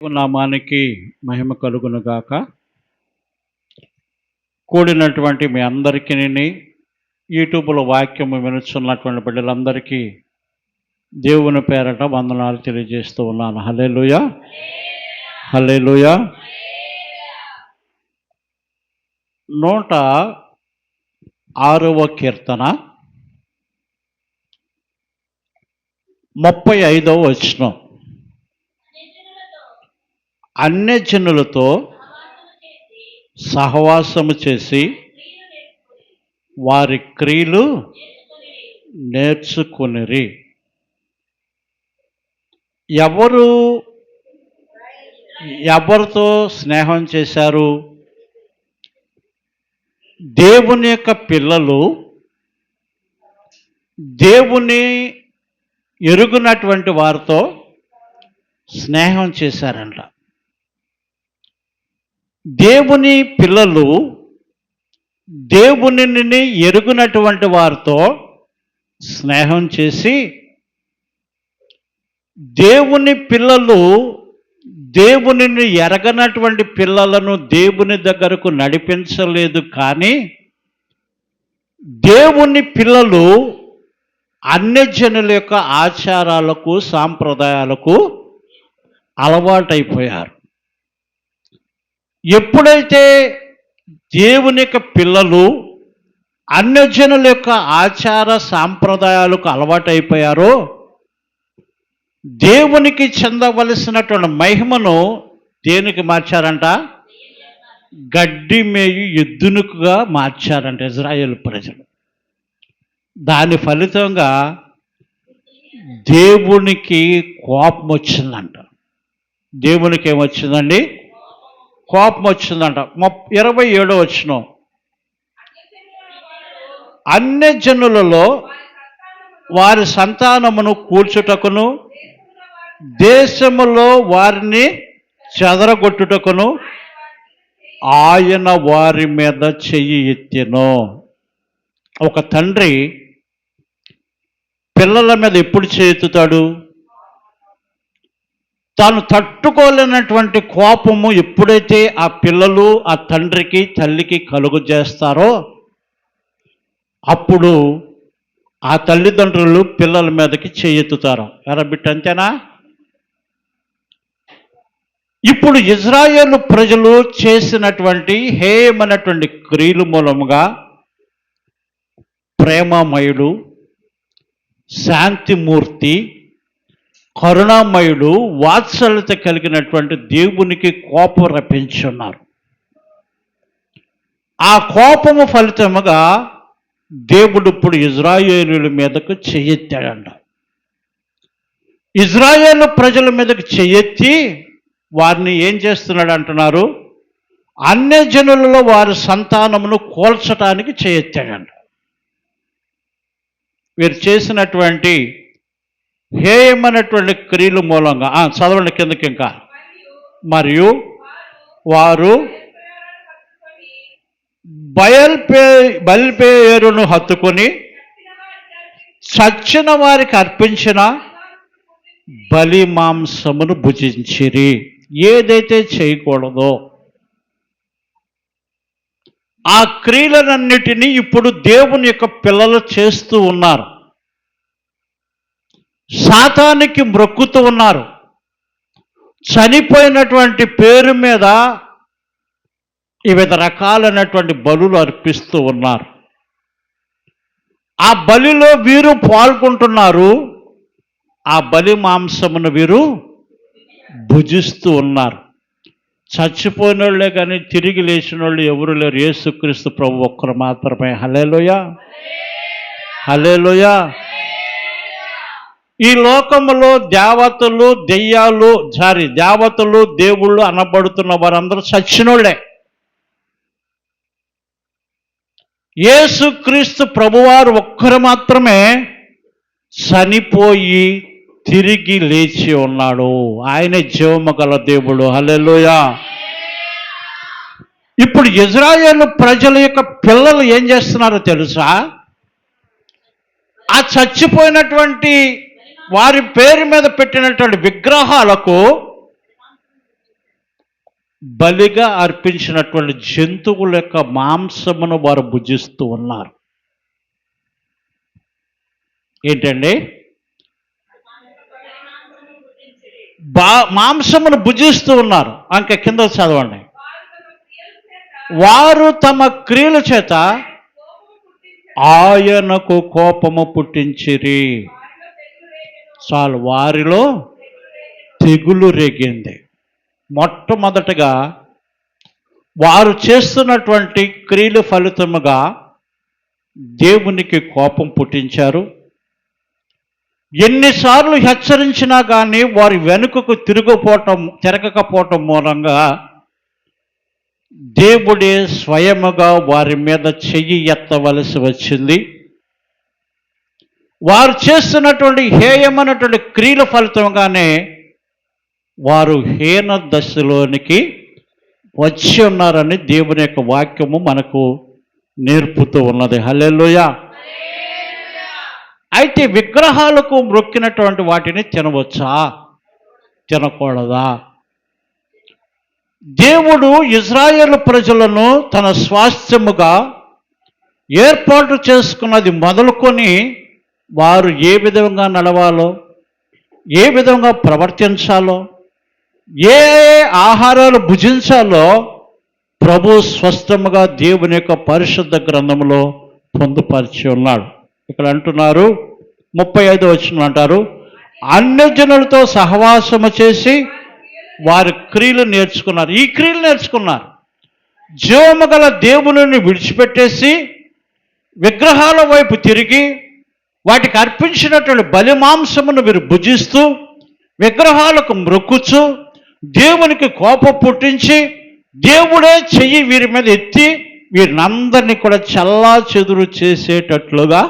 నామానికి మహిమ కలుగునుగాక. కూడినటువంటి మీ అందరికీ యూట్యూబ్లో వాక్యము వినుచున్నటువంటి బిడ్డలందరికీ దేవుని పేరట వందనాలు తెలియజేస్తూ ఉన్నాను. హల్లెలూయా, హల్లెలూయా. 106వ కీర్తన 35వ వచనం. అన్యజనులతో సహవాసము చేసి వారి క్రియలు నేర్చుకునిరి. ఎవరితో స్నేహం చేశారు? దేవుని యొక్క పిల్లలు దేవుని ఎరుగునటువంటి వారితో స్నేహం చేశారంట. దేవుని పిల్లలు దేవునిని ఎరుగునటువంటి వారితో స్నేహం చేసి, దేవుని పిల్లలు దేవునిని ఎరగనటువంటి పిల్లలను దేవుని దగ్గరకు నడిపించలేదు. కానీ దేవుని పిల్లలు అన్యజనుల యొక్క ఆచారాలకు సాంప్రదాయాలకు అలవాటైపోయారు. ఎప్పుడైతే దేవుని యొక్క పిల్లలు అన్యజనుల యొక్క ఆచార సాంప్రదాయాలకు అలవాటైపోయారో, దేవునికి చెందవలసినటువంటి మహిమను దేనికి మార్చారంట? గడ్డి మేయి ఎద్దునుకుగా మార్చారంట ఇజ్రాయేలు ప్రజలు. దాని ఫలితంగా దేవునికి కోపం వచ్చిందంట. దేవునికి ఏమొచ్చిందండి? కోపం వచ్చిందంట. 27వ వచనం. అన్యజనులలో వారి సంతానమును కూల్చుటకును, దేశములో వారిని చెదరగొట్టుటకును ఆయన వారి మీద చెయ్యి ఎత్తెను. ఒక తండ్రి పిల్లల మీద ఎప్పుడు చేతుతాడు? తాను తట్టుకోలేనటువంటి కోపము ఎప్పుడైతే ఆ పిల్లలు ఆ తండ్రికి తల్లికి కలుగు చేస్తారో, అప్పుడు ఆ తల్లిదండ్రులు పిల్లల మీదకి చేయెత్తుతారు. ఎరా బిడ్డ, అంతేనా? ఇప్పుడు ఇజ్రాయేలు ప్రజలు చేసినటువంటి హేయమైనటువంటి క్రియల మూలముగా ప్రేమమయుడు, శాంతిమూర్తి, కరుణామయుడు, వాత్సల్యత కలిగినటువంటి దేవునికి కోపం రప్పించున్నారు. ఆ కోపము ఫలితముగా దేవుడు ఇప్పుడు ఇజ్రాయేలుల మీదకు చెయ్యెత్తాడంట. ఇజ్రాయేలు ప్రజల మీదకు చెయ్యెత్తి వారిని ఏం చేస్తున్నాడు అంటున్నారు? అన్యజనులలో వారి సంతానమును కోల్చటానికి చెయ్యెత్తాడంట. వీరు చేసినటువంటి హేయమైనటువంటి క్రియల మూలంగా చదవండి కిందకి ఇంకా. మరియు వారు బయల్పేరును హత్తుకొని చచ్చిన వారికి అర్పించిన బలి మాంసమును భుజించిరి. ఏదైతే చేయకూడదో ఆ క్రియలన్నిటినీ ఇప్పుడు దేవుని యొక్క పిల్లలు చేస్తూ ఉన్నారు. సాతానికి మ్రొక్కుతూ ఉన్నారు. చనిపోయినటువంటి పేరు మీద వివిధ రకాలైనటువంటి బలులు అర్పిస్తూ ఉన్నారు. ఆ బలిలో వీరు పాల్గొంటున్నారు. ఆ బలి మాంసమును వీరు భుజిస్తూ ఉన్నారు. చచ్చిపోయిన వాళ్ళే కానీ తిరిగి లేచిన వాళ్ళు ఎవరు లేరు. యేసుక్రీస్తు ప్రభు ఒక్కరు మాత్రమే. హల్లెలూయా, హల్లెలూయా. ఈ లోకములో దేవతలు దేవుళ్ళు అనబడుతున్న వారందరూ చచ్చినోళ్లే. యేసుక్రీస్తు ప్రభువారు ఒక్కరు మాత్రమే చనిపోయి తిరిగి లేచి ఉన్నాడు. ఆయన జీవము గల దేవుడు. హల్లెలూయా. ఇప్పుడు ఇజ్రాయేలు ప్రజల యొక్క పిల్లలు ఏం చేస్తున్నారో తెలుసా? ఆ చచ్చిపోయినటువంటి వారి పేరు మీద పెట్టినటువంటి విగ్రహాలకు బలిగా అర్పించినటువంటి జంతువుల యొక్క మాంసమును వారు భుజిస్తూ ఉన్నారు. ఏంటండి? మాంసమును భుజిస్తూ ఉన్నారు. అంక కింద చదవండి. వారు తమ క్రియల చేత ఆయనకు కోపము పుట్టించిరి. చాలు, వారిలో తెగులు రేగింది. మొట్టమొదటగా వారు చేస్తున్నటువంటి క్రియల ఫలితముగా దేవునికి కోపం పుట్టించారు. ఎన్నిసార్లు హెచ్చరించినా కానీ వారి వెనుకకు తిరగకపోవటం మూలంగా దేవుడే స్వయముగా వారి మీద చెయ్యి ఎత్తవలసి వచ్చింది. వారు చేస్తున్నటువంటి హేయమైనటువంటి క్రియల ఫలితంగానే వారు హీన దశలోనికి వచ్చి ఉన్నారని దేవుని యొక్క వాక్యము మనకు నేర్పుతూ ఉన్నది. హల్లెలూయా. అయితే విగ్రహాలకు మొక్కినటువంటి వాటిని తినవచ్చా, తినకూడదా? దేవుడు ఇజ్రాయేలు ప్రజలను తన స్వాస్థ్యముగా ఏర్పాటు చేసుకున్నది మొదలుకొని వారు ఏ విధంగా నడవాలో, ఏ విధంగా ప్రవర్తించాలో, ఏ ఆహారాలు భుజించాలో ప్రభు స్పష్టముగా దేవుని యొక్క పరిశుద్ధ గ్రంథంలో పొందుపరిచి ఉన్నాడు. ఇక్కడ అంటున్నారు 35వ వచనం అంటారు, అన్యజనులతో సహవాసము చేసి వారి క్రియలు నేర్చుకున్నారు. ఈ క్రియలు నేర్చుకున్నారు. జీవము గల దేవుని విడిచిపెట్టేసి విగ్రహాల వైపు తిరిగి వాటికి అర్పించినటువంటి బలి మాంసమును వీరు భుజిస్తూ విగ్రహాలకు మ్రొక్కుచు దేవునికి కోపం పుట్టించి దేవుడే చెయ్యి వీరి మీద ఎత్తి వీరినందరినీ కూడా చల్లా చెదురు చేసేటట్లుగా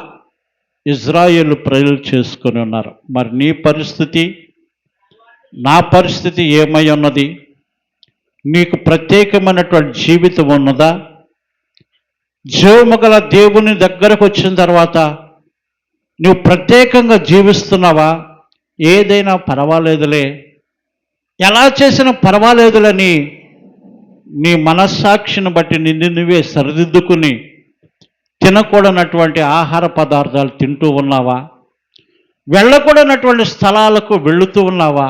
ఇజ్రాయేలు ప్రజలు చేసుకొని ఉన్నారు. మరి నీ పరిస్థితి, నా పరిస్థితి ఏమై ఉన్నది? నీకు ప్రత్యేకమైనటువంటి జీవితం ఉన్నదా? జీవము గల దేవుని దగ్గరకు వచ్చిన తర్వాత నువ్వు ప్రత్యేకంగా జీవిస్తున్నావా? ఏదైనా పర్వాలేదులే, ఎలా చేసినా పర్వాలేదులని నీ మనస్సాక్షిని బట్టి నిన్ను నువ్వే సరిదిద్దుకుని తినకూడనటువంటి ఆహార పదార్థాలు తింటూ ఉన్నావా? వెళ్ళకూడనటువంటి స్థలాలకు వెళుతూ ఉన్నావా?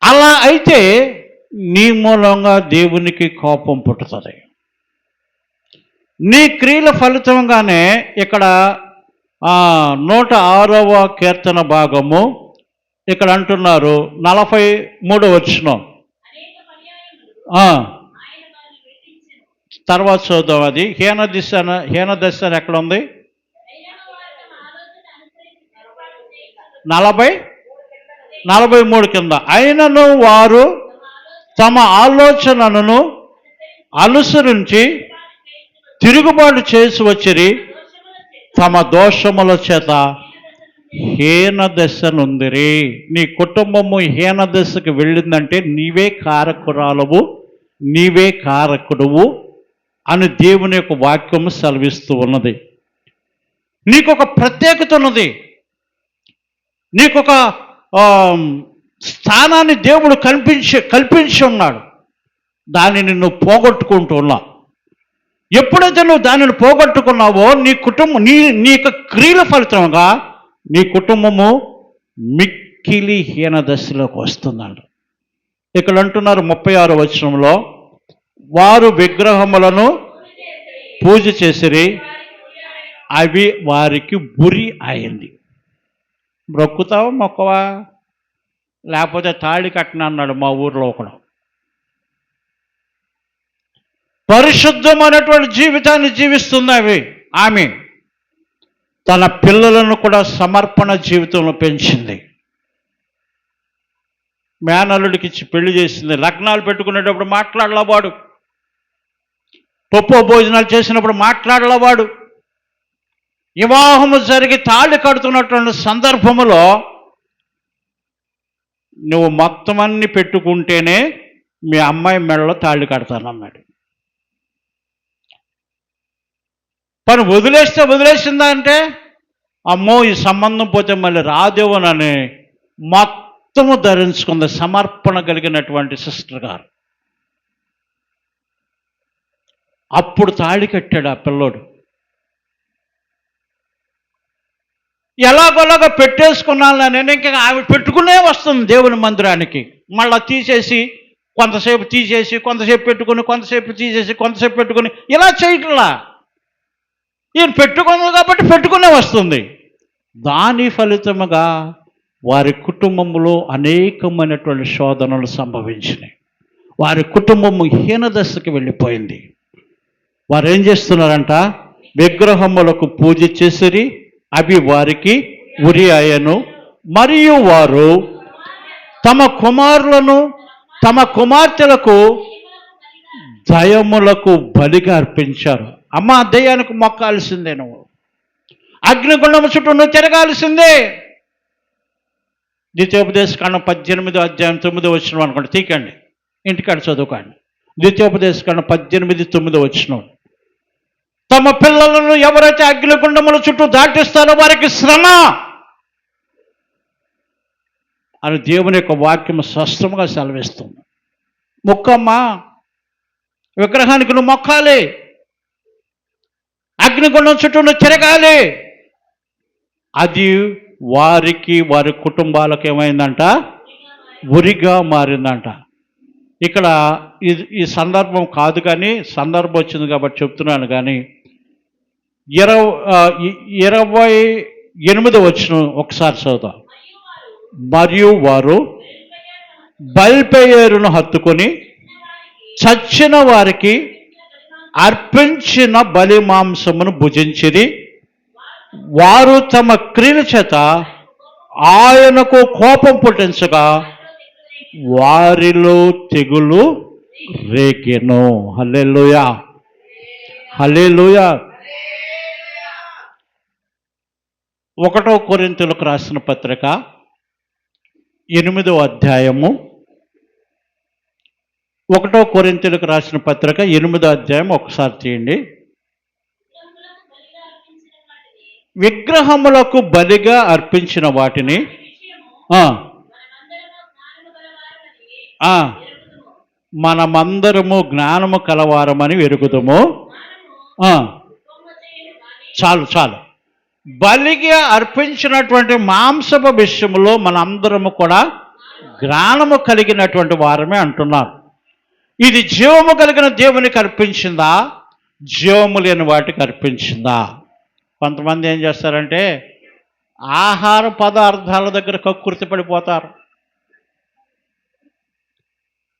అలా అయితే నీ మూలంగా దేవునికి కోపం పుట్టుతుంది. నీ క్రియల ఫలితంగానే ఇక్కడ 106వ కీర్తన భాగము ఇక్కడ అంటున్నారు 43వ వచనం. తర్వాత చూద్దాం. అది హీన దశ ఎక్కడ ఉంది? 43 కింద. అయినను వారు తమ ఆలోచనలను అనుసరించి తిరుగుబాటు చేసి వచ్చిరి, తమ దోషముల చేత హీన దశ నొందిరి. నీ కుటుంబము హీన దశకు వెళ్ళిందంటే నీవే కారకురాలవు, నీవే కారకుడువు అని దేవుని యొక్క వాక్యము సెలవిస్తూ ఉన్నది. నీకొక ప్రత్యేకత ఉన్నది, నీకొక స్థానాన్ని దేవుడు కల్పించి ఉన్నాడు. దానిని నువ్వు పోగొట్టుకుంటూ ఉన్నావు. ఎప్పుడైతే నువ్వు దానిని పోగొట్టుకున్నావో నీ కుటుంబం నీ యొక్క క్రియల ఫలితంగా నీ కుటుంబము మిక్కిలి హీన దశలోకి వస్తుందంట. ఇక్కడ అంటున్నారు 36వ వచనంలో, వారు విగ్రహములను పూజ చేసిరి, అవి వారికి బురి అయింది. మొక్కుతావా మొక్కవా? లేకపోతే తాళి కట్టిన అన్నాడు మా ఊర్లో ఒకడు. పరిశుద్ధమైనటువంటి జీవితాన్ని జీవిస్తుంది ఆమె. తన పిల్లలను కూడా సమర్పణ జీవితంలో పెంచింది. మేనల్లుడికి ఇచ్చి పెళ్లి చేసింది. లగ్నాలు పెట్టుకునేటప్పుడు మాట్లాడలేవాడు, పప్పు భోజనాలు చేసినప్పుడు మాట్లాడలేవాడు. వివాహము జరిగి తాళి కడుతున్నటువంటి సందర్భములో నువ్వు మొత్తం అన్ని పెట్టుకుంటేనే మీ అమ్మాయి మెడలో తాళి కడతానన్నాడు. పని వదిలేసిందా అంటే, అమ్మో ఈ సంబంధం పోతే మళ్ళీ రాదేవోనని మొత్తము ధరించుకుంది సమర్పణ కలిగినటువంటి సిస్టర్ గారు. అప్పుడు తాళి కట్టాడు ఆ పిల్లోడు. ఎలాగోలాగా పెట్టేసుకున్నాను నేను, ఇంకా ఆవిడ పెట్టుకునే వస్తుంది దేవుని మందిరానికి. మళ్ళీ తీసేసి కొంతసేపు తీసేసి కొంతసేపు పెట్టుకుని కొంతసేపు తీసేసి కొంతసేపు పెట్టుకుని ఇలా చేయట్లా. ఈయన పెట్టుకుంది కాబట్టి పెట్టుకునే వస్తుంది. దాని ఫలితముగా వారి కుటుంబంలో అనేకమైనటువంటి శోధనలు సంభవించినాయి. వారి కుటుంబము హీనదశకు వెళ్ళిపోయింది. వారు ఏం చేస్తున్నారంట? విగ్రహములకు పూజ చేసిరి, అవి వారికి ఉరి అయ్యను. మరియు వారు తమ కుమారులను తమ కుమార్తెలకు దయములకు బలిగా అర్పించారు. అమ్మ, దయ్యానికి మొక్కాల్సిందే, నువ్వు అగ్నిగుండము చుట్టూ నువ్వు తిరగాల్సిందే. ద్వితీయోపదేశకాండం 18:9 అనుకోండి, తీకండి, ఇంటికాడ చదువుకోండి. ద్వితీయోపదేశకాండం 18:9. తమ పిల్లలను ఎవరైతే అగ్నిగుండముల చుట్టూ దాటిస్తారో వారికి శ్రమ అని దేవుని యొక్క వాక్యం స్పష్టంగా సెలవిస్తుంది. మొక్కమ్మా, విగ్రహానికి నువ్వు మొక్కాలి, అగ్నిగుండం చుట్టూ నువ్వు తిరగాలి. అది వారికి, వారి కుటుంబాలకు ఏమైందంట? ఉరిగా మారిందంట. ఇక్కడ ఈ సందర్భం కాదు, కానీ సందర్భం వచ్చింది కాబట్టి చెప్తున్నాను. కానీ 28 ఒకసారి చదువుతాం. మరియు వారు బయల్పెయోరును హత్తుకొని చచ్చిన వారికి అర్పించిన బలి మాంసమును భుజించిరి. వారు తమ క్రియల చేత ఆయనకు కోపం పుట్టించగా వారిలో తెగులు రేకెను. హల్లెలూయా, హల్లెలూయా. 1 కొరింథీయులకు రాసిన పత్రిక 8వ అధ్యాయము. 1 కొరింథీయులకు రాసిన పత్రిక 8వ అధ్యాయం ఒకసారి తీయండి. విగ్రహములకు బలిగా అర్పించిన వాటిని మనమందరము జ్ఞానము కలవారమని ఎరుగుదుము. చాలు చాలు. బలిగా అర్పించినటువంటి మాంసపు విషయంలో మనందరము కూడా జ్ఞానము కలిగినటువంటి వారమే అంటున్నారు. ఇది జీవము కలిగిన దేవునికి అర్పించిందా, జీవము లేని వాటికి అర్పించిందా? కొంతమంది ఏం చేస్తారంటే ఆహార పదార్థాల దగ్గర కక్కుర్తి పడిపోతారు.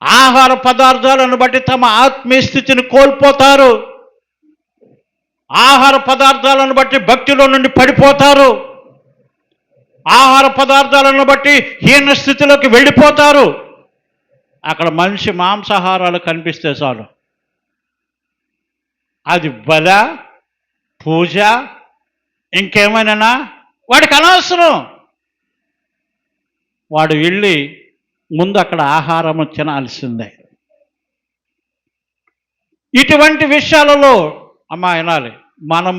ఆహార పదార్థాలను బట్టి తమ ఆత్మీయ స్థితిని కోల్పోతారు. ఆహార పదార్థాలను బట్టి భక్తిలో నుండి పడిపోతారు. ఆహార పదార్థాలను బట్టి హీన స్థితిలోకి వెళ్ళిపోతారు. అక్కడ మనిషి మాంసాహారాలు కనిపిస్తే చాలు, అది బల, పూజ, ఇంకేమైనా వాడికి అనవసరం. వాడు వెళ్ళి ముందు అక్కడ ఆహారము తినాల్సిందే. ఇటువంటి విషయాలలో అమ్మా వినాలి, మనం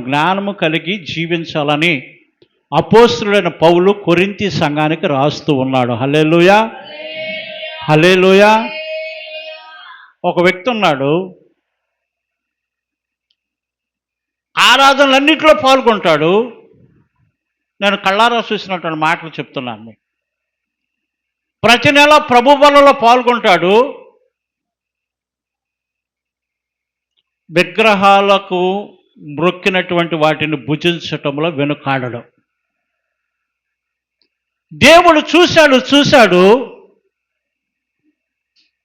జ్ఞానము కలిగి జీవించాలని అపోస్తలుడైన పౌలు కొరింథీ సంఘానికి రాస్తూ ఉన్నాడు. హల్లెలూయా, హల్లెలూయా. ఒక వ్యక్తి ఉన్నాడు, ఆరాధనలన్నింటిలో పాల్గొంటాడు. నేను కళ్ళారా చూసినటువంటి మాటలు చెప్తున్నాను. ప్రతి నెల ప్రభు బలలో పాల్గొంటాడు. విగ్రహాలకు మ్రొక్కినటువంటి వాటిని భుజించటంలో వెనుకాడడం. దేవుడు చూశాడు,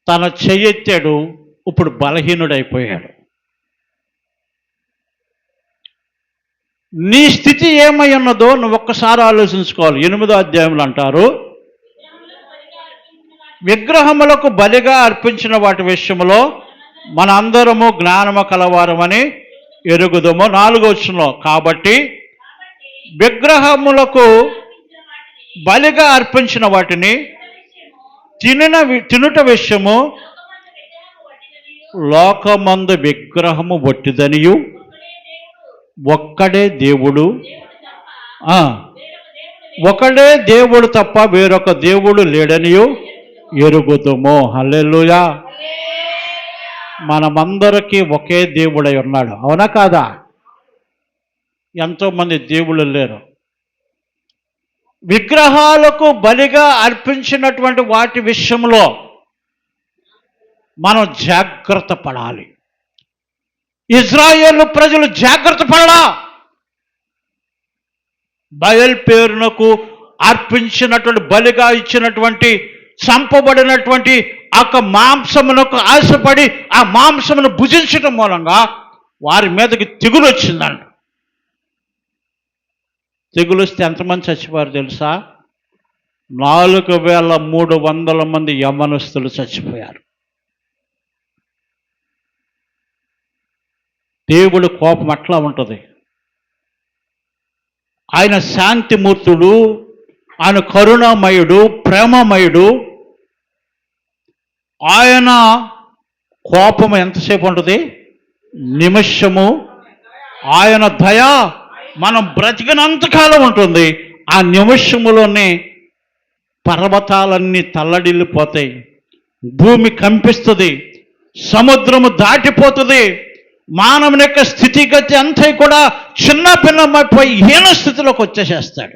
తన చెయ్యెత్తాడు, ఇప్పుడు బలహీనుడైపోయాడు. నీ స్థితి ఏమై ఉన్నదో నువ్వు ఒక్కసారి ఆలోచించుకోవాలి. 8వ అధ్యాయంలో అంటారు, విగ్రహములకు బలిగా అర్పించిన వాటి విషయంలో మన అందరము జ్ఞానము కలవారమని ఎరుగుదము. 4వ వచనంలో, కాబట్టి విగ్రహములకు బలిగా అర్పించిన వాటిని తినుట విషయము లోకమందు విగ్రహము వట్టిదనియు ఒక్కడే దేవుడు తప్ప వేరొక దేవుడు లేడనియు ఎరుగుదుము. హల్లెలూయా, మనమందరికీ ఒకే దేవుడై ఉన్నాడు, అవునా కాదా? ఎంతోమంది దేవుళ్ళు లేరు. విగ్రహాలకు బలిగా అర్పించినటువంటి వాటి విషయంలో మనం జాగ్రత్త పడాలి. ఇజ్రాయేలు ప్రజలు జాగ్రత్త పడలా. బయల్ పేరునకు అర్పించినటువంటి బలిగా ఇచ్చినటువంటి చంపబడినటువంటి ఆ మాంసమునకు ఆశపడి ఆ మాంసమును భుజించడం మూలంగా వారి మీదకి తెగులు వచ్చిందంట. తెగులు వస్తే ఎంతమంది చచ్చిపోయారు తెలుసా? 4300 మంది యవ్వనస్తులు చచ్చిపోయారు. దేవుడి కోపం అట్లా ఉంటుంది. ఆయన శాంతిమూర్తుడు, ఆయన కరుణామయుడు, ప్రేమమయుడు. ఆయన కోపం ఎంతసేపు ఉంటుంది? నిమిషము. ఆయన దయ మనం బ్రతికినంతకాలం ఉంటుంది. ఆ నిమిషములోనే పర్వతాలన్నీ తల్లడిల్లిపోతాయి, భూమి కంపిస్తుంది, సముద్రము దాటిపోతుంది, మానవుని యొక్క స్థితిగతి అంతా కూడా చిన్న భిన్నమైపోయి హీన స్థితిలోకి వచ్చేసేస్తాడు.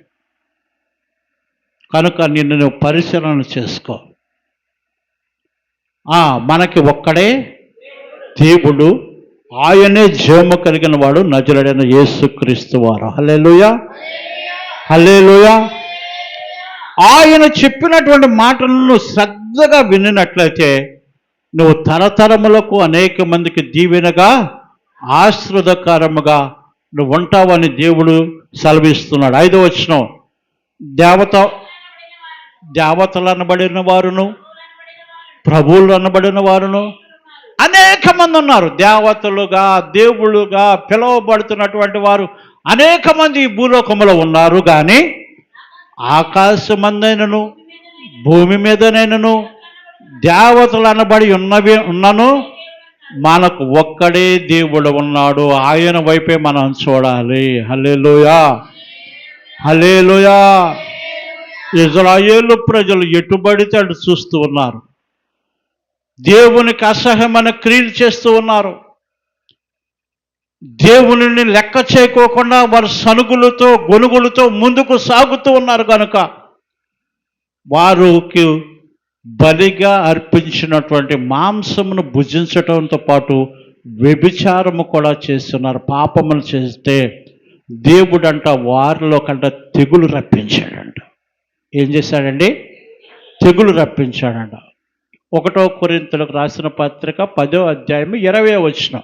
కనుక నిన్ను నువ్వు పరిశీలన చేసుకో. మనకి ఒక్కడే దేవుడు, ఆయనే జీవము కలిగిన వాడు, నజరుడైన యేసుక్రీస్తు వారు. హల్లెలూయా, హల్లెలూయా. ఆయన చెప్పినటువంటి మాటలను శ్రద్ధగా వినినట్లయితే నువ్వు తరతరములకు అనేక మందికి దీవెనగా, ఆశీర్వాదకరముగా నువ్వు ఉంటావని దేవుడు సెలవిస్తున్నాడు. 5వ వచనం, దేవతలు అనబడిన వారును ప్రభువులు అనబడిన వారును అనేక మంది ఉన్నారు. దేవతలుగా, దేవుళ్ళుగా పిలువబడుతున్నటువంటి వారు అనేక మంది ఈ భూలోకంలో ఉన్నారు. కానీ ఆకాశమందైనను భూమి మీదనైనను దేవతలు అనబడి ఉన్నను మనకు ఒక్కడే దేవుడు ఉన్నాడు. ఆయన వైపే మనం చూడాలి. హల్లెలూయా, హల్లెలూయా. ఇజ్రాయేలు ప్రజలు ఎటుబడితే అటు చూస్తూ ఉన్నారు. దేవునికి అసహ్యమైన క్రియలు చేస్తూ ఉన్నారు. దేవునిని లెక్క చేయకోకుండా వారు సనుగులతో గొనుగులతో ముందుకు సాగుతూ ఉన్నారు. కనుక వారికి బలిగా అర్పించినటువంటి మాంసమును భుజించడంతో పాటు వ్యభిచారము కూడా చేస్తున్నారు. పాపములు చేస్తే దేవుడంట వారిలో కంట తెగులు రప్పించాడంట. ఏం చేశాడండి? తెగులు రప్పించాడంట. 1 కొరింథీయులకు రాసిన పత్రిక 10వ అధ్యాయం 20వ వచనం.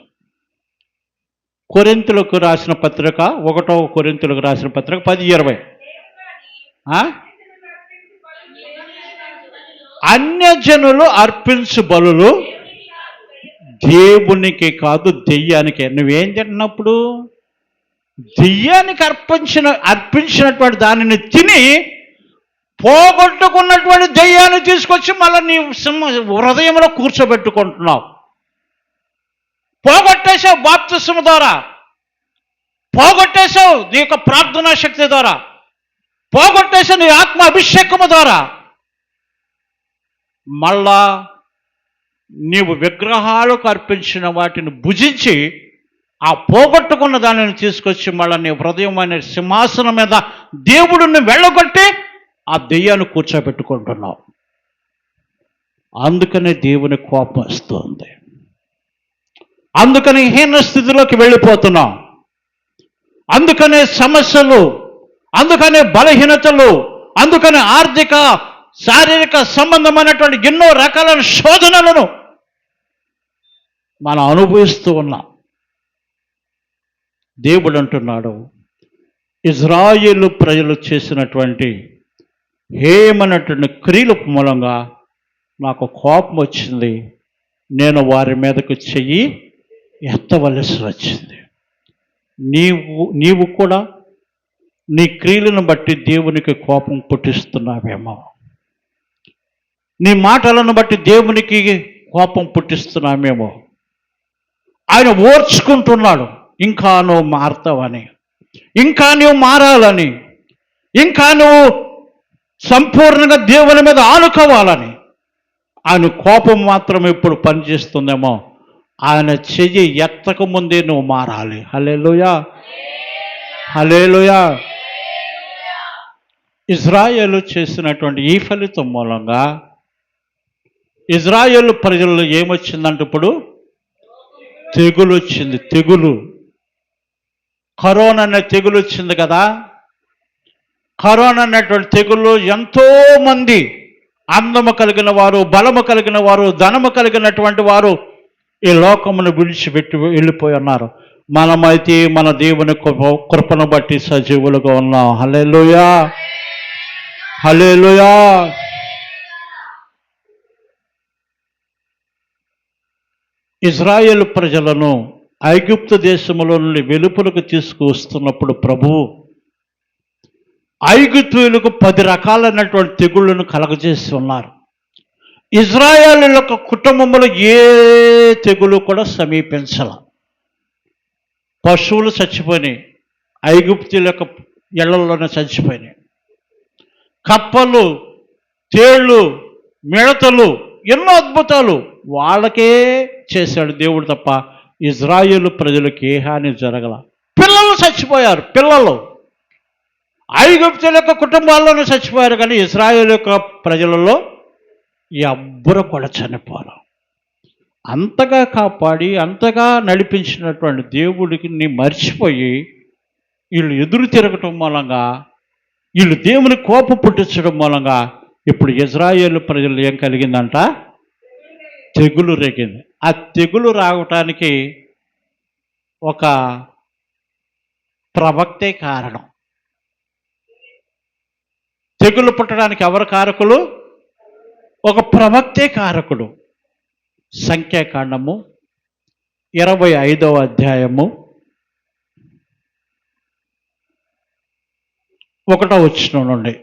కొరింథీయులకు రాసిన పత్రిక 1 కొరింథీయులకు రాసిన పత్రిక 10:20. అన్యజనులు అర్పించు బలులు దేవునికి కాదు దెయ్యానికి. నువ్వేం తింటున్నప్పుడు దెయ్యానికి అర్పించినటువంటి దానిని తిని పోగొట్టుకున్నటువంటి దెయ్యాన్ని తీసుకొచ్చి మళ్ళీ నీ హృదయంలో కూర్చోబెట్టుకుంటున్నావు. పోగొట్టేశావు బాప్తిస్మం ద్వారా, పోగొట్టేశావు నీ యొక్క ప్రార్థనా శక్తి ద్వారా, పోగొట్టేశావు నీ ఆత్మ అభిషేకము ద్వారా. మళ్ళా నీవు విగ్రహాలకు అర్పించిన వాటిని భుజించి ఆ పోగొట్టుకున్న దానిని తీసుకొచ్చి మళ్ళీ నీ హృదయం అనే సింహాసనం మీద దేవుడిని వెళ్ళగొట్టి ఆ దెయ్యాన్ని కూర్చోబెట్టుకుంటున్నావు. అందుకనే దేవుని కోపం వస్తుంది. అందుకని హీన స్థితిలోకి వెళ్ళిపోతున్నాం. అందుకనే సమస్యలు, అందుకనే బలహీనతలు, అందుకనే ఆర్థిక శారీరక సంబంధమైనటువంటి ఎన్నో రకాలైన శోధనలను మనం అనుభవిస్తూ ఉన్నాం. దేవుడు అంటున్నాడు, ఇజ్రాయేలు ప్రజలు చేసినటువంటి హేయమైనటువంటి క్రియల మూలంగా నాకు కోపం వచ్చింది, నేను వారి మీదకు చెయ్యి ఎత్తవలసి వచ్చింది. నీవు కూడా నీ క్రియలను బట్టి దేవునికి కోపం పుట్టిస్తున్నావేమో, నీ మాటలను బట్టి దేవునికి కోపం పుట్టిస్తున్నామేమో. ఆయన ఓర్చుకుంటున్నాడు, ఇంకా నువ్వు మారతావని, ఇంకా నువ్వు మారాలని, ఇంకా నువ్వు సంపూర్ణంగా దేవుని మీద ఆనుకోవాలని. ఆయన కోపం మాత్రం ఇప్పుడు పనిచేస్తుందేమో. ఆయన చెయ్యి ఎత్తక ముందే నువ్వు మారాలి. హల్లెలూయా, హల్లెలూయా. ఇజ్రాయేలు చేసినటువంటి ఈ ఫలితం మూలంగా ఇజ్రాయేలు ప్రజల్లో ఏమొచ్చిందంటే ఇప్పుడు తెగులు వచ్చింది. తెగులు, కరోనా అనే తెగులు వచ్చింది కదా. కరోనా అనేటువంటి తెగులు ఎంతోమంది అందము కలిగిన వారు, బలము కలిగిన వారు, ధనము కలిగినటువంటి వారు ఈ లోకమును విడిచిపెట్టి వెళ్ళిపోయి ఉన్నారు. మనమైతే మన దేవుని కృపను బట్టి సజీవులుగా ఉన్నాం. హల్లెలూయా, హల్లెలూయా. ఇజ్రాయేలు ప్రజలను ఐగుప్తు దేశములో నుండి వెలుపలకు తీసుకువస్తున్నప్పుడు ప్రభువు ఐగుప్తీయులకు 10 రకాలైనటువంటి తెగుళ్లను కలగజేసి ఉన్నారు. ఇజ్రాయేలు యొక్క కుటుంబంలో ఏ తెగులు కూడా సమీపించాల. పశువులు చచ్చిపోయినాయి, ఐగుప్తీయుల యొక్క ఇళ్లలోనే చచ్చిపోయినాయి. కప్పలు, తేళ్ళు, మిడతలు, ఎన్నో అద్భుతాలు వాళ్ళకే చేశాడు దేవుడు తప్ప ఇజ్రాయేలు ప్రజలకు ఏ హాని జరగల. పిల్లలు చచ్చిపోయారు, పిల్లలు ఐగుప్తుల యొక్క కుటుంబాల్లోనే చచ్చిపోయారు, కానీ ఇజ్రాయేల్ యొక్క ప్రజలలో ఎవ్వరు కూడా చనిపోరు. అంతగా కాపాడి అంతగా నడిపించినటువంటి దేవుడికి నీ మర్చిపోయి వీళ్ళు ఎదురు తిరగటం మూలంగా, వీళ్ళు దేవుని కోపం పుట్టించడం మూలంగా ఇప్పుడు ఇజ్రాయేలు ప్రజలు ఏం కలిగిందంట? తెగులు రేగింది. ఆ తెగులు రావటానికి ఒక ప్రవక్తే కారణం. తెగులు పుట్టడానికి ఎవరు కారకులు? ఒక ప్రవక్తే కారకుడు. సంఖ్యాకాండము 25వ అధ్యాయము 1వ వచనం నుండి.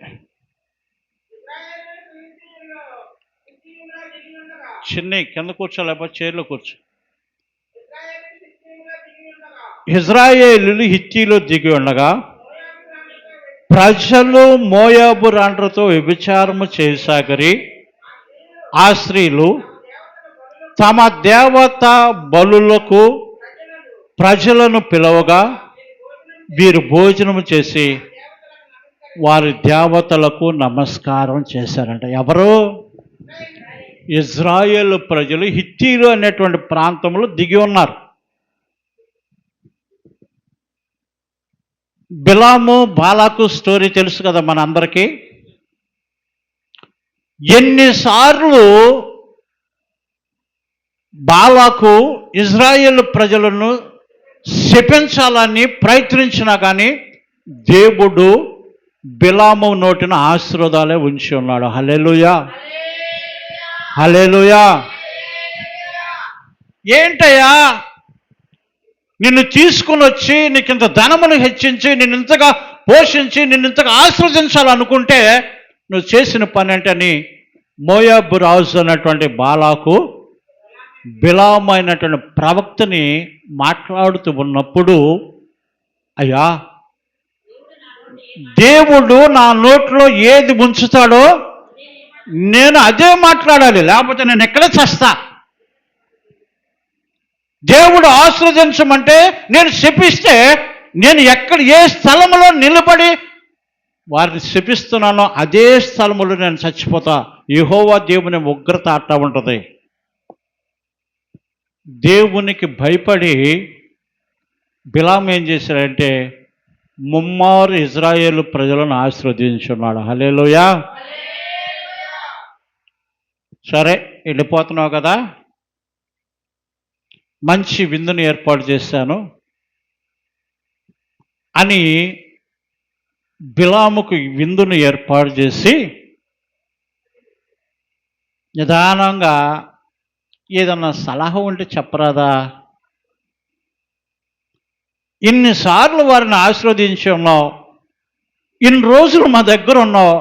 చిన్న కింద కూర్చోలేకపోతే చైర్లో కూర్చో. ఇజ్రాయేలీయులు హిత్తీలో దిగి ఉండగా ప్రజలు మోయాబు రాండ్రతో వ్యభిచారము చేయసాగరి. ఆ స్త్రీలు తమ దేవత బలులకు ప్రజలను పిలవగా వీరు భోజనము చేసి వారి దేవతలకు నమస్కారం చేశారంట. ఎవరు? ఇజ్రాయేలు ప్రజలు హిత్తీలు అనేటువంటి ప్రాంతంలో దిగి ఉన్నారు. బిలాము, బాలాకు స్టోరీ తెలుసు కదా మన అందరికీ. ఎన్నిసార్లు బాలాకు ఇజ్రాయేలు ప్రజలను శపించాలని ప్రయత్నించినా కానీ దేవుడు బిలాము నోటిన ఆశీర్వాదాలే ఉంచి ఉన్నాడు. హల్లెలూయా, హల్లెలూయా. ఏంటయ్యా, నిన్ను తీసుకుని వచ్చి నీకు ఇంత ధనమును హెచ్చించి నిన్ను ఇంతగా పోషించి నిన్ను ఇంతగా ఆస్వాదించాలనుకుంటే నువ్వు చేసిన పని ఏంటని మోయాబు రాజు అన్నటువంటి బాలాకు బిలాము అయినటువంటి ప్రవక్తని మాట్లాడుతూ ఉన్నప్పుడు, అయ్యా, దేవుడు నా నోట్లో ఏది ఉంచుతాడో నేను అదే మాట్లాడాలి, లేకపోతే నేను ఎక్కడ చస్తా. దేవుడు ఆశీర్వదించమంటే నేను శపిస్తే నేను ఎక్కడ ఏ స్థలంలో నిలబడి వారిని శపిస్తున్నానో అదే స్థలంలో నేను చచ్చిపోతా. యెహోవా దేవుని ఉగ్రత అట్టా ఉంటుంది. దేవునికి భయపడి బిలాము ఏం చేశాడంటే ముమ్మారు ఇజ్రాయేలు ప్రజలను ఆశీర్వదించున్నాడు. హల్లెలూయా. సరే, వెళ్ళిపోతున్నావు కదా, మంచి విందును ఏర్పాటు చేశాను అని బిలాముకు విందును ఏర్పాటు చేసి నిదానంగా ఏదన్నా సలహా ఉంటే చెప్పరాదా? ఇన్నిసార్లు వారిని ఆశీర్వదించి ఉన్నావు, ఇన్ని రోజులు మా దగ్గర ఉన్నావు,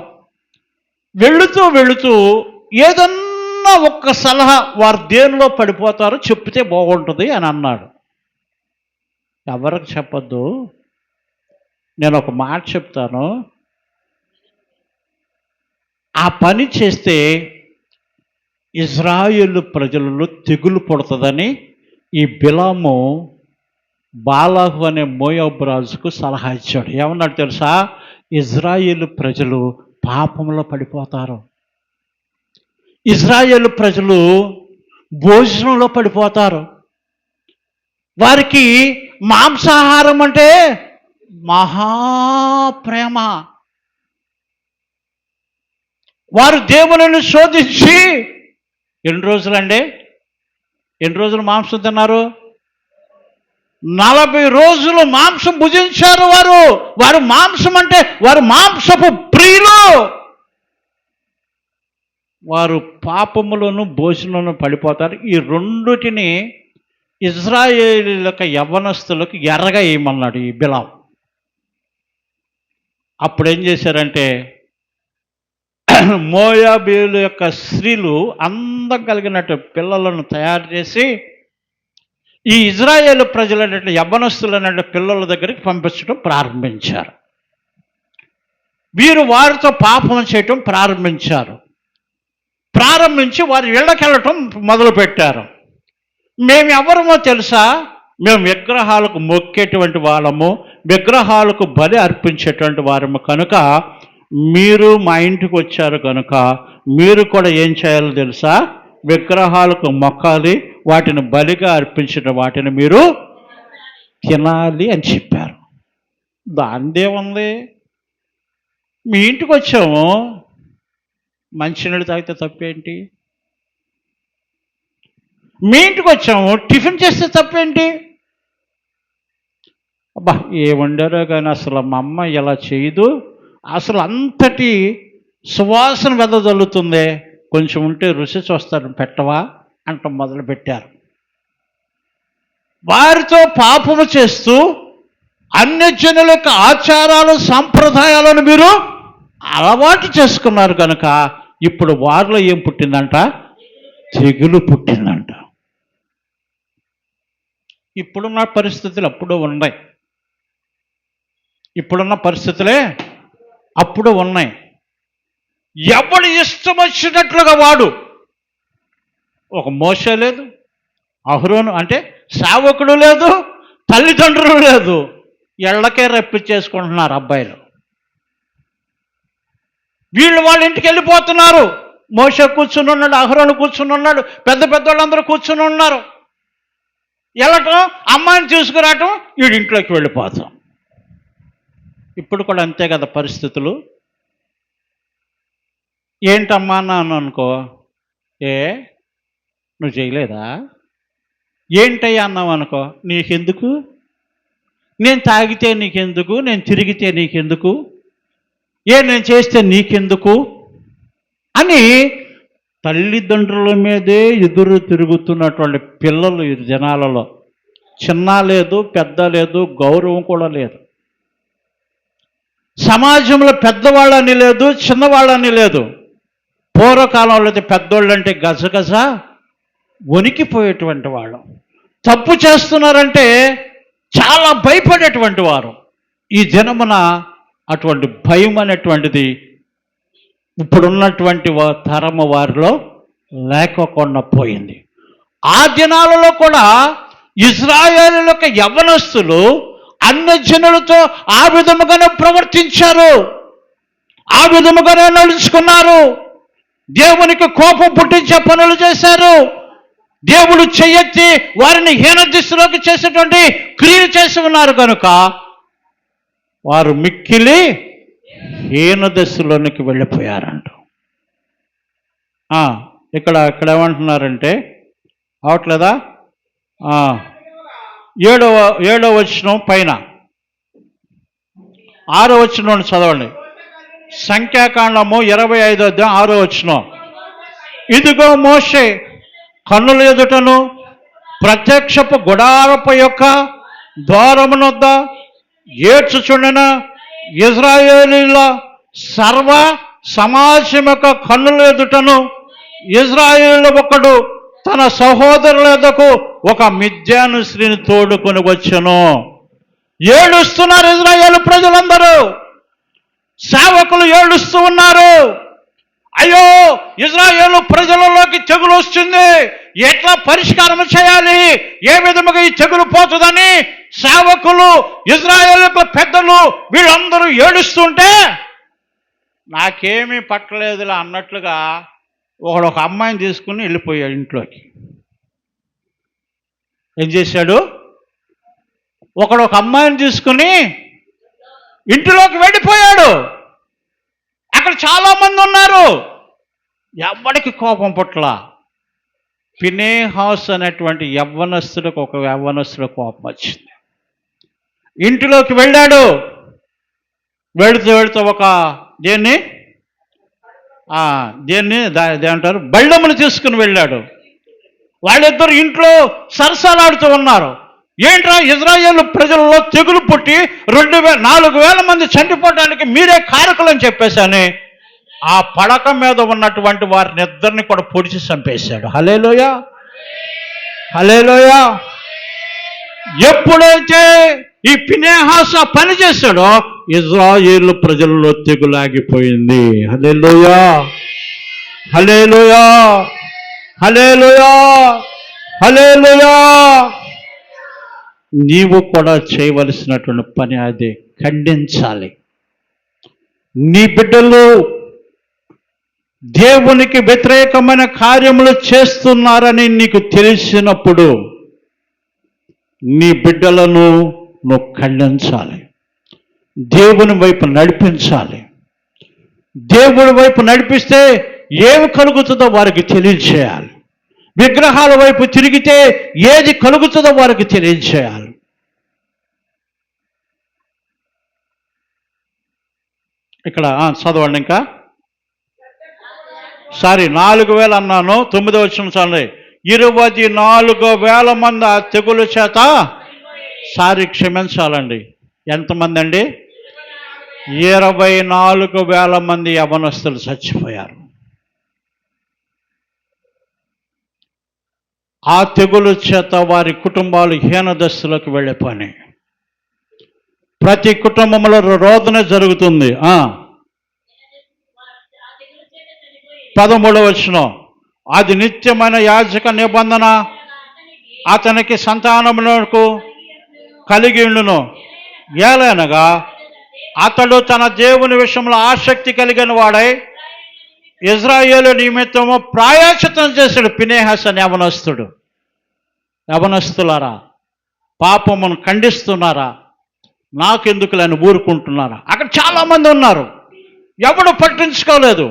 వెళుతూ వెళుతూ ఏదన్నా ఒక్క సలహా వారు దేనిలో పడిపోతారో చెప్తే బాగుంటుంది అని అన్నాడు. ఎవరికి చెప్పొద్దు, నేను ఒక మాట చెప్తాను. ఆ పని చేస్తే ఇజ్రాయేలు ప్రజలలో తెగులు పుడుతుందని ఈ బిలాము బాలాకు అనే మోయాబు రాజుకు సలహా ఇచ్చాడు. ఏమన్నాడు తెలుసా? ఇజ్రాయేలు ప్రజలు పాపంలో పడిపోతారు, ఇజ్రాయేలు ప్రజలు భోజనంలో పడిపోతారు, వారికి మాంసాహారం అంటే మహాప్రేమ, వారు దేవులను శోధించి ఎన్ని రోజులండి, ఎన్ని రోజులు మాంసం తిన్నారు? 40 రోజులు మాంసం భుజించారు. వారు మాంసం అంటే వారు మాంసపు ప్రియులు. వారు పాపములను భోజనంలో పడిపోతారు. ఈ రెండుటిని ఇజ్రాయేలీలకు యవ్వనస్తులకు ఎర్రగా వేయమన్నాడు ఈ బిలాం. అప్పుడు ఏం చేశారంటే మోయాబీయుల యొక్క స్త్రీలు అందం కలిగినట్టు పిల్లలను తయారు చేసి ఈ ఇజ్రాయేలు ప్రజలైనటువంటి యవ్వనస్తులైన పిల్లల దగ్గరికి పంపించడం ప్రారంభించారు. వీరు వారితో పాపం చేయటం ప్రారంభించి వారి ఇళ్ళకెళ్ళటం మొదలుపెట్టారు. మేము ఎవరమో తెలుసా? మేము విగ్రహాలకు మొక్కేటువంటి వాళ్ళము, విగ్రహాలకు బలి అర్పించేటువంటి వారము కనుక మీరు మా ఇంటికి వచ్చారు కనుక మీరు కూడా ఏం చేయాలో తెలుసా? విగ్రహాలకు మొక్కాలి, వాటిని బలిగా అర్పించిన వాటిని మీరు తినాలి అని చెప్పారు. దానిదేముంది? మీ ఇంటికి వచ్చాము, మంచినీళ్ళు తాగితే తప్పేంటి? మీ ఇంటికి వచ్చాము, టిఫిన్ చేస్తే తప్పేంటి? అబ్బా ఏ వండారో కానీ అసలు మా అమ్మ ఇలా చేయదు, అసలు అంతటి సువాసన వెదజల్లుతుంది, కొంచెం ఉంటే రుచి చూస్తారు, పెట్టవా అంట మొదలుపెట్టారు. వారితో పాపము చేస్తూ అన్యజనుల యొక్క ఆచారాలు సంప్రదాయాలను మీరు అలవాటు చేసుకున్నారు కనుక ఇప్పుడు వారిలో ఏం పుట్టిందంట? తెగులు పుట్టిందంట. ఇప్పుడున్న పరిస్థితులు అప్పుడు ఉన్నాయి, ఇప్పుడున్న పరిస్థితులే అప్పుడు ఉన్నాయి. ఎవడు ఇష్టం వచ్చినట్లుగా వాడు, ఒక మోషే లేదు, అహరోను అంటే సేవకుడు లేదు, తల్లిదండ్రులు లేదు, ఎళ్ళకే రప్పించేసుకుంటున్నారు అబ్బాయిలు. వీళ్ళు వాళ్ళ ఇంటికి వెళ్ళిపోతున్నారు. మోషే కూర్చుని ఉన్నాడు, అహరోను కూర్చుని ఉన్నాడు, పెద్ద వాళ్ళందరూ కూర్చుని ఉన్నారు. వెళ్ళటం, అమ్మాయిని తీసుకురావటం, వీడింట్లోకి వెళ్ళిపోతాం. ఇప్పుడు కూడా అంతే కదా పరిస్థితులు. ఏంటమ్మా అన్నాను అనుకో, నువ్వు చేయలేదా? ఏంటయ్యా అన్నావు అనుకో, నీకెందుకు? నేను తాగితే నీకెందుకు? నేను తిరిగితే నీకెందుకు? నేను చేస్తే నీకెందుకు అని తల్లిదండ్రుల మీదే ఎదురు తిరుగుతున్నటువంటి పిల్లలు ఈ జనాలలో. చిన్న లేదు, పెద్ద లేదు, గౌరవం కూడా లేదు. సమాజంలో పెద్దవాళ్ళని లేదు, చిన్నవాళ్ళని లేదు. పూర్వకాలంలో అయితే పెద్దోళ్ళు అంటే గజగజ వణికిపోయేటువంటి వాళ్ళు, తప్పు చేస్తున్నారంటే చాలా భయపడేటువంటి వారు. ఈ దినమున అటువంటి భయం అనేటువంటిది ఇప్పుడున్నటువంటి తరము వారిలో లేకోకుండా పోయింది. ఆ దినాలలో కూడా ఇజ్రాయేలులకు యవ్వనస్తులు అన్యజనులతో ఆ విధముగానే ప్రవర్తించారు, ఆ విధముగానే నడుచుకున్నారు. దేవునికి కోపం పుట్టించే పనులు చేశారు. దేవుడు చెయ్యెత్తి వారిని హీనదృష్టిలోకి చేసేటువంటి క్రియలు చేసి ఉన్నారు కనుక వారు మిక్కిలి హీనదశలోనికి వెళ్ళిపోయారంట. ఇక్కడ ఏమంటున్నారంటే అవట్లేదా? 7వ వచనం పైన 6వ వచనం చదవండి. సంఖ్యాకాండము 25వ అధ్యాయం 6వ వచనం. ఇదిగో మోషే కన్నుల ఎదుటను ప్రత్యక్షపు గుడారపు యొక్క ద్వారమునొద్ద ఏడ్చుచుండిన ఇజ్రాయేలీల సర్వ సమాజం యొక్క కన్నుల ఎదుటను ఇజ్రాయేలు ఒకడు తన సహోదరుల ఎదుకు ఒక మిద్యాను స్త్రీని తోడుకొని వచ్చెను. ఏడుస్తున్నారు ఇజ్రాయేలు ప్రజలందరూ, సేవకులు ఏడుస్తూ ఉన్నారు. అయ్యో ఇజ్రాయేలు ప్రజలలోకి తెగులు వస్తుంది, ఎట్లా పరిష్కారం చేయాలి, ఏ విధముగా ఈ తెగులు పోతుందని సేవకులు, ఇజ్రాయేలు పెద్దలు వీళ్ళందరూ ఏడుస్తుంటే నాకేమీ పట్టలేదులా అన్నట్లుగా ఒకడు ఒక అమ్మాయిని తీసుకుని వెళ్ళిపోయాడు ఇంట్లోకి. ఏం చేశాడు? ఒకడు ఒక అమ్మాయిని తీసుకుని ఇంటిలోకి వెళ్ళిపోయాడు. అక్కడ చాలామంది ఉన్నారు, ఎవరికి కోపం పుట్ల. ఫినెహాసు అనేటువంటి యవ్వనస్తుడికి ఒక యవ్వనస్తుడు కోపం వచ్చింది. ఇంటిలోకి వెళ్ళాడు. వెళుతూ ఒక దేన్ని ఏమంటారు, బళ్ళెమును తీసుకుని వెళ్ళాడు. వాళ్ళిద్దరు ఇంట్లో సరసాలాడుతూ ఉన్నారు. ఏంట్రా, ఇజ్రాయేలు ప్రజల్లో తెగులు పుట్టి 4,000 మంది చనిపోవడానికి మీరే కారకులని చెప్పేశాని ఆ పడక మీద ఉన్నటువంటి వారిని ఇద్దరిని కూడా పొడిచి చంపేశాడు. హల్లెలూయా, హల్లెలూయా. ఎప్పుడైతే ఈ ఫినెహాసు పని చేశాడో ఇజ్రాయేలు ప్రజల్లో తెగులాగిపోయింది. హల్లెలూయా, హల్లెలూయా, హల్లెలూయా, హల్లెలూయా. నీవు కూడా చేయవలసినటువంటి పని అదే, ఖండించాలి. నీ బిడ్డలు దేవునికి వ్యతిరేకమైన కార్యములు చేస్తున్నారని నీకు తెలిసినప్పుడు నీ బిడ్డలను నువ్వు ఖండించాలి, దేవుని వైపు నడిపించాలి. దేవుడి వైపు నడిపిస్తే ఏమి కలుగుతుందో వారికి తెలియచేయాలి. విగ్రహాల వైపు తిరిగితే ఏది కలుగుతుందో వారికి తెలియచేయాలి. ఇక్కడ చదవండి. ఇంకా 4,000 అన్నాను, 9వ వచనం చదవండి. 24,000 మంది ఆ తెగులు చేత క్షమించాలండి. ఎంతమంది అండి? 24,000 మంది యవ్వనస్తులు చచ్చిపోయారు. ఆ తెగులు చేత వారి కుటుంబాలు హీనదశలోకి వెళ్ళిపోయినాయి. ప్రతి కుటుంబంలో రోదన జరుగుతుంది. 13వ వచనం, అది నిత్యమైన యాజక నిబంధన అతనికి సంతానములకు కలిగి ఉండును. ఏలైనగా అతడు తన దేవుని విషయంలో ఆసక్తి కలిగిన వాడై ఇజ్రాయేలు నిమిత్తము ప్రాయశ్చిత్తం చేశాడు. ఫినెహాసు అనే యవనస్తులారా, పాపమును ఖండిస్తున్నారా? నాకెందుకులని ఊరుకుంటున్నారా? అక్కడ చాలామంది ఉన్నారు, ఎవడు పట్టించుకోలేదు.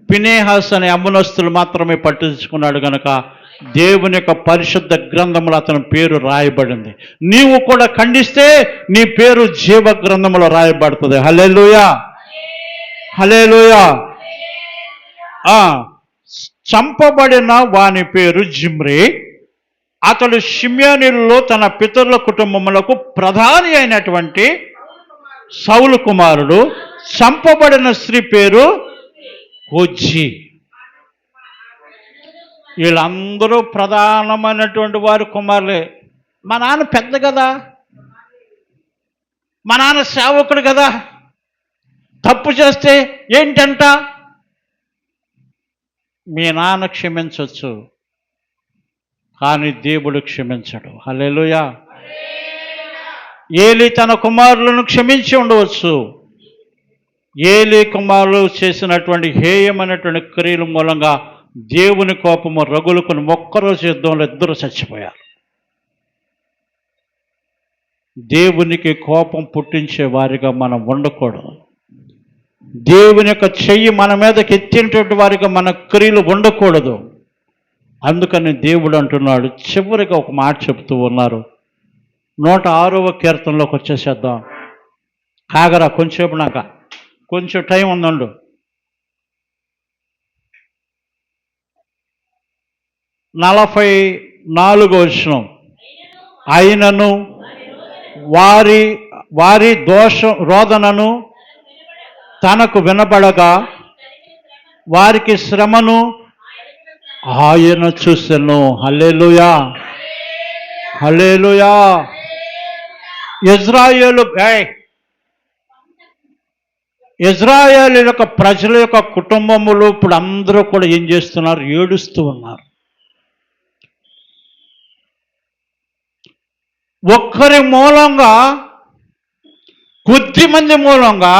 ఫినెహాసు అనే యవనస్తులు మాత్రమే పట్టించుకున్నాడు కనుక దేవుని యొక్క పరిశుద్ధ గ్రంథంలో అతని పేరు రాయబడింది. నీవు కూడా ఖండిస్తే నీ పేరు జీవ గ్రంథంలో రాయబడుతుంది. హల్లెలూయా, హల్లెలూయా. చంపబడిన వాని పేరు జిమ్రీ. అతడు షిమ్యోనీయులలో తన పితరుల కుటుంబములకు ప్రధాని అయినటువంటి సౌలు కుమారుడు. చంపబడిన స్త్రీ పేరు హోజ్జీ. వీళ్ళందరూ ప్రధానమైనటువంటి వారి కుమారులే. మా నాన్న పెద్ద కదా, మా నాన్న సేవకుడు కదా, తప్పు చేస్తే ఏంటంట? మీ నాన్న క్షమించవచ్చు, కానీ దేవుడు క్షమించడు. హల్లెలూయా. ఏలీ తన కుమారులను క్షమించి ఉండవచ్చు. ఏలీ కుమారులు చేసినటువంటి హేయమైనటువంటి క్రియల మూలంగా దేవుని కోపము రగులుకొని ఒక్కరోజు యుద్ధంలో ఇద్దరు చచ్చిపోయారు. దేవునికి కోపం పుట్టించే వారిగా మనం ఉండకూడదు. దేవుని యొక్క చెయ్యి మన మీదకి ఎత్తినటువంటి వారిగా మన క్రియలు ఉండకూడదు. అందుకని దేవుడు అంటున్నాడు, చివరిగా ఒక మాట చెప్తూ ఉన్నారు. 106వ కీర్తనలోకి వచ్చేసేద్దాం. కాగరా కొంచెంసేపు, నాక కొంచెం టైం ఉందండు. 44వ వచనం, అయినను వారి రోదనను తనకు వినబడగా వారికి శ్రమను ఆయన చూసెను. హల్లెలూయా, హల్లెలూయా. ఇజ్రాయేలు యొక్క ప్రజల యొక్క కుటుంబములు ఇప్పుడు అందరూ కూడా ఏం చేస్తున్నారు? ఏడుస్తూ ఉన్నారు. ఒక్కరి మూలంగా, కొద్ది మంది మూలంగా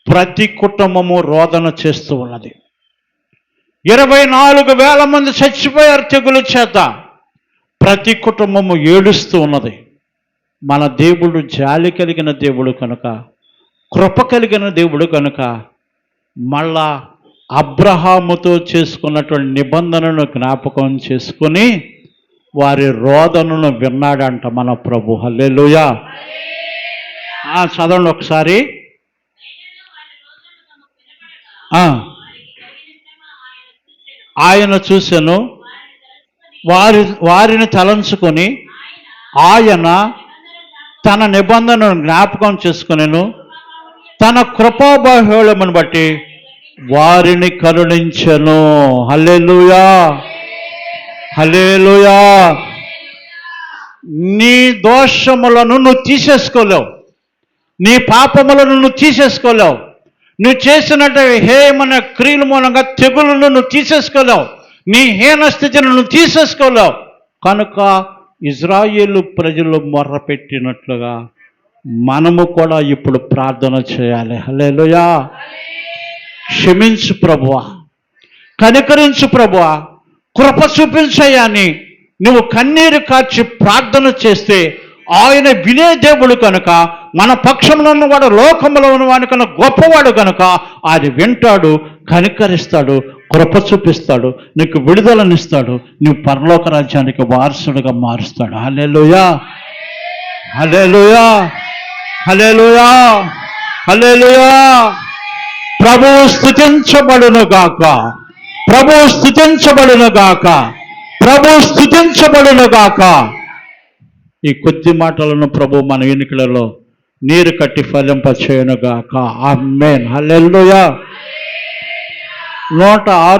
ప్రతి కుటుంబము రోదన చేస్తూ ఉన్నది. 24,000 మంది చచ్చిపోయారు తెగులు చేత. ప్రతి కుటుంబము ఏడుస్తూ ఉన్నది. మన దేవుడు జాలి కలిగిన దేవుడు కనుక, కృప కలిగిన దేవుడు కనుక, మళ్ళా అబ్రహాముతో చేసుకున్నటువంటి నిబంధనను జ్ఞాపకం చేసుకుని వారి రోదనను విన్నాడంట మన ప్రభు. హల్లెలూయా. చదవండి ఒకసారి. ఆయన చూసెను, వారిని తలంచుకొని ఆయన తన నిబంధనను జ్ఞాపకం చేసుకునేను, తన కృపాబాహుళ్యమును బట్టి వారిని కరుణించెను. హల్లెలూయా, హల్లెలూయా. నీ దోషములను నువ్వు తీసేసుకోలేవు, నీ పాపములను నువ్వు తీసేసుకోలేవు, నువ్వు చేసినట్టు హేయమైన క్రియల మూలంగా తెగులను నువ్వు తీసేసుకోలేవు, నీ హీన స్థితిని నువ్వు తీసేసుకోలేవు. కనుక ఇజ్రాయేలు ప్రజలు మొర్రపెట్టినట్లుగా మనము కూడా ఇప్పుడు ప్రార్థన చేయాలి. హల్లెలూయా. క్షమించు ప్రభువా, కనికరించు ప్రభువా, కృప చూపించయ్యా అని నువ్వు కన్నీరు కార్చి ప్రార్థన చేస్తే ఆయన వినే దేవుడు కనుక, మన పక్షంలో ఉన్నవాడు లోకంలో ఉన్నవాడి కన్నా గొప్పవాడు కనుక ఆయన వింటాడు, కనికరిస్తాడు, కృప చూపిస్తాడు, నీకు విడుదలనిస్తాడు, నువ్వు పరలోక రాజ్యానికి వారసుడిగా మారుస్తాడు. హల్లెలూయా, హల్లెలూయా, హల్లెలూయా, హల్లెలూయా. ప్రభువు స్తుతించబడును గాక, ప్రభువు స్తుతించబడును గాక, ప్రభువు స్తుతించబడును గాక. ఈ కొద్ది మాటలను ప్రభు మన ఎన్నికలలో నీరు కట్టి ఫలింపచేయును గాక. ఆమేన్. హల్లెలూయా. 106